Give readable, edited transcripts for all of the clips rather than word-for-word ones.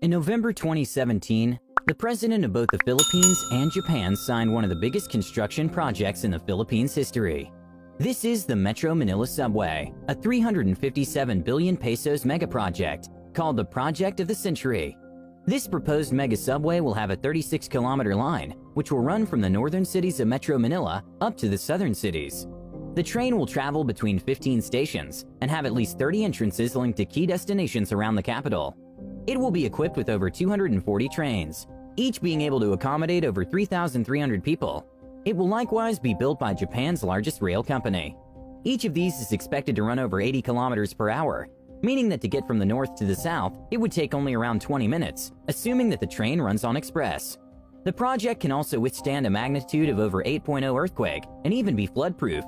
In November 2017, the president of both the Philippines and Japan signed one of the biggest construction projects in the Philippines' history. This is the Metro Manila Subway, a 357 billion pesos mega project called the Project of the Century. This proposed mega subway will have a 36-kilometer line, which will run from the northern cities of Metro Manila up to the southern cities. The train will travel between 15 stations and have at least 30 entrances linked to key destinations around the capital. It will be equipped with over 240 trains, each being able to accommodate over 3,300 people. It will likewise be built by Japan's largest rail company. Each of these is expected to run over 80 kilometers per hour, meaning that to get from the north to the south, it would take only around 20 minutes, assuming that the train runs on express. The project can also withstand a magnitude of over 8.0 earthquake and even be flood-proof.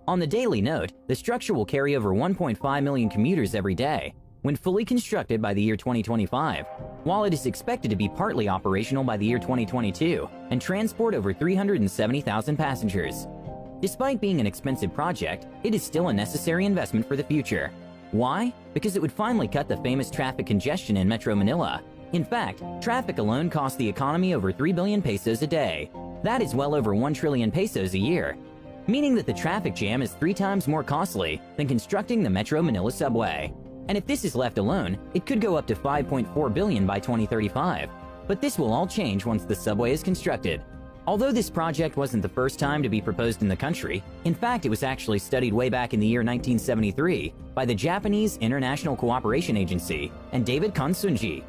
On the daily note, the structure will carry over 1.5 million commuters every day, when fully constructed by the year 2025, while it is expected to be partly operational by the year 2022 and transport over 370,000 passengers. Despite being an expensive project, it is still a necessary investment for the future. Why? Because it would finally cut the famous traffic congestion in Metro Manila. In fact, traffic alone costs the economy over 3 billion pesos a day. That is well over 1 trillion pesos a year, meaning that the traffic jam is 3 times more costly than constructing the Metro Manila Subway. And if this is left alone, it could go up to 5.4 billion by 2035. But this will all change once the subway is constructed. Although this project wasn't the first time to be proposed in the country, in fact it was actually studied way back in the year 1973 by the Japanese International Cooperation Agency and David Kansunji.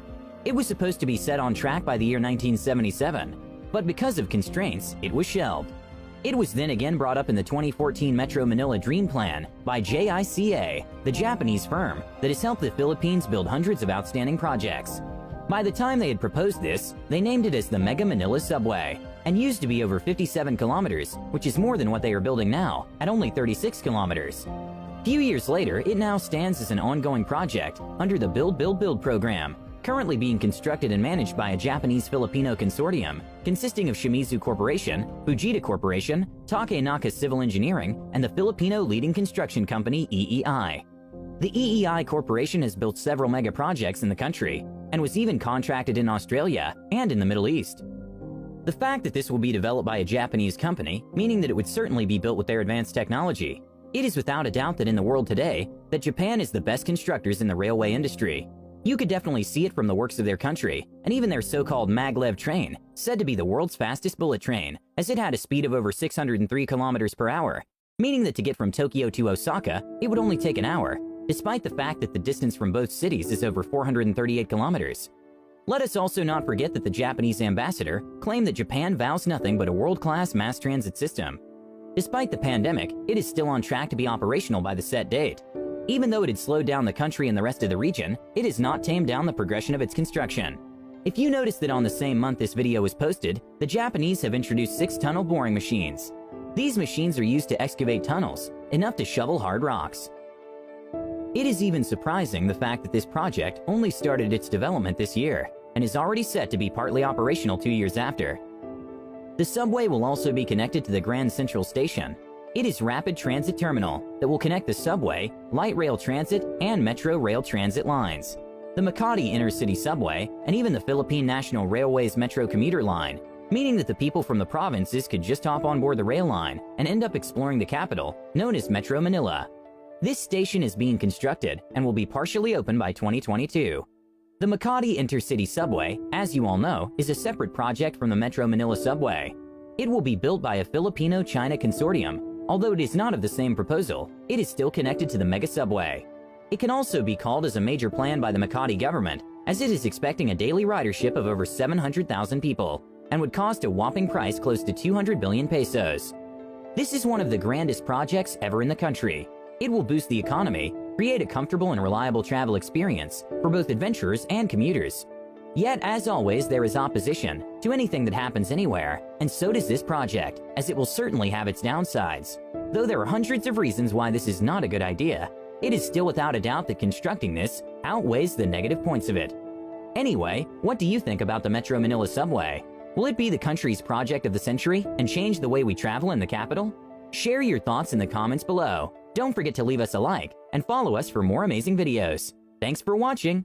It was supposed to be set on track by the year 1977, but because of constraints, it was shelved. It was then again brought up in the 2014 Metro Manila Dream Plan by JICA, the Japanese firm that has helped the Philippines build hundreds of outstanding projects. By the time they had proposed this, they named it as the Mega Manila Subway, and used to be over 57 kilometers, which is more than what they are building now, at only 36 kilometers. Few years later, it now stands as an ongoing project under the Build Build Build program, currently being constructed and managed by a Japanese-Filipino consortium consisting of Shimizu Corporation, Fujita Corporation, Takenaka Civil Engineering, and the Filipino leading construction company EEI. The EEI Corporation has built several mega projects in the country and was even contracted in Australia and in the Middle East. The fact that this will be developed by a Japanese company, meaning that it would certainly be built with their advanced technology, it is without a doubt that in the world today, that Japan is the best constructors in the railway industry. You could definitely see it from the works of their country, and even their so-called maglev train, said to be the world's fastest bullet train, as it had a speed of over 603 kilometers per hour, meaning that to get from Tokyo to Osaka, it would only take an hour, despite the fact that the distance from both cities is over 438 kilometers. Let us also not forget that the Japanese ambassador claimed that Japan vows nothing but a world-class mass transit system. Despite the pandemic, it is still on track to be operational by the set date. Even though it had slowed down the country and the rest of the region, it has not tamed down the progression of its construction. If you notice that on the same month this video was posted, the Japanese have introduced 6 tunnel boring machines. These machines are used to excavate tunnels, enough to shovel hard rocks. It is even surprising the fact that this project only started its development this year, and is already set to be partly operational 2 years after. The subway will also be connected to the Grand Central Station. It is rapid transit terminal that will connect the subway, light rail transit, and metro rail transit lines. The Makati Intercity Subway, and even the Philippine National Railways Metro Commuter Line, meaning that the people from the provinces could just hop on board the rail line and end up exploring the capital, known as Metro Manila. This station is being constructed and will be partially open by 2022. The Makati Intercity Subway, as you all know, is a separate project from the Metro Manila Subway. It will be built by a Filipino-China consortium. Although it is not of the same proposal, it is still connected to the mega subway. It can also be called as a major plan by the Makati government, as it is expecting a daily ridership of over 700,000 people, and would cost a whopping price close to 200 billion pesos. This is one of the grandest projects ever in the country. It will boost the economy, create a comfortable and reliable travel experience for both adventurers and commuters. Yet, as always, there is opposition to anything that happens anywhere, and so does this project, as it will certainly have its downsides. Though there are hundreds of reasons why this is not a good idea, it is still without a doubt that constructing this outweighs the negative points of it. Anyway, what do you think about the Metro Manila Subway? Will it be the country's project of the century and change the way we travel in the capital? Share your thoughts in the comments below. Don't forget to leave us a like and follow us for more amazing videos. Thanks for watching.